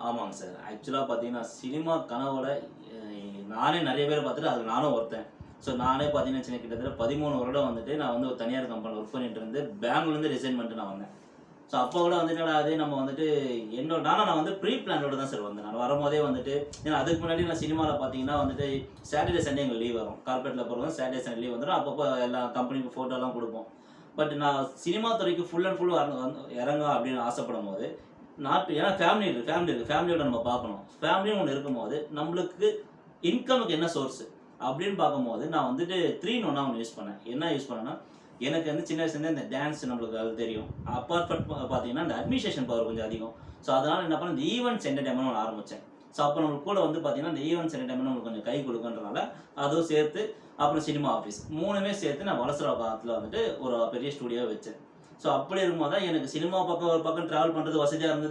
ஆமாங்க சார். ஆக்சுவலா பார்த்தீங்கன்னா, சினிமா கனவோட நானே நெறைய பேர பார்த்துட்டு அதுல நானும் ஒருத்தன். ஸோ நானே பார்த்தீங்கன்னு வச்சுக்கங்க, கிட்டத்தட்ட 13 வருடம் வந்துட்டு நான் வந்து ஒரு தனியார் கம்பெனில ஒர்க் பண்ணிட்டு இருந்து, பெங்களூர்லேருந்து ரிசைன் பண்ணிட்டு நான் வந்தேன். ஸோ அப்போ கூட வந்துட்டு என்னடா அது நம்ம வந்துட்டு நான் வந்து ப்ரீ பிளானோட தான் சார் வந்தேன். நான் வரும்போதே வந்துட்டு ஏன்னா அதுக்கு முன்னாடி நான் சினிமால பார்த்தீங்கன்னா வந்துட்டு சாட்டர்டே, சண்டே எங்களுக்கு லீவ் வரும். கார்ப்பரேட்ல போறவங்க சாட்டர்டே, சண்டே லீவ் வந்துரும். அப்பப்போ எல்லா கம்பெனிக்கும் ஃபோட்டோலாம் குடுப்போம். பட் நான் சினிமா துறைக்கு ஃபுல் அண்ட் ஃபுல் இறங்க அப்படின்னு ஆசைப்படும்போது, ஏன்னா ஃபேமிலியோட நம்ம பார்க்கணும். ஃபேமிலின்னு ஒண்ணு இருக்கும்போது, நம்மளுக்கு இன்கமுக்கு என்ன சோர்ஸ் அப்படின்னு பார்க்கும்போது, நான் வந்துட்டு 3 இன் 1 ஒண்ணு யூஸ் பண்ணேன். என்ன யூஸ் பண்ணேன்னா, எனக்கு வந்து சின்ன வயசுலேருந்தே இந்த டான்ஸ் நம்மளுக்கு அது தெரியும். அப்பார்ட் ஃப்ரம் பார்த்தீங்கன்னா, இந்த அட்மினிஸ்ட்ரேஷன் பவர் கொஞ்சம் அதிகம். ஸோ அதனால என்ன பண்ணேன், இந்த ஈவென்ட்ஸ் என்டர்டெயின்மென்ட்னு ஒண்ணு ஆரம்பிச்சேன். ஸோ அப்போ நம்மளுக்கு கூட வந்து பார்த்தீங்கன்னா, இந்த ஈவென்ட்ஸ் என்டர்டெயின்மென்ட் நம்மளுக்கு கொஞ்சம் கை கொடுக்குன்றனால, அதுவும் சேர்த்து அப்புறம் சினிமா ஆஃபீஸ் 3மே சேர்த்து நான் வளசரவாக்கத்துல வந்துட்டு ஒரு பெரிய ஸ்டுடியோ வச்சேன். ஸோ அப்படி இருக்கும்போது தான் எனக்கு சினிமா பக்கம் ஒரு பக்கம் டிராவல் பண்றது வசதியா இருந்தது.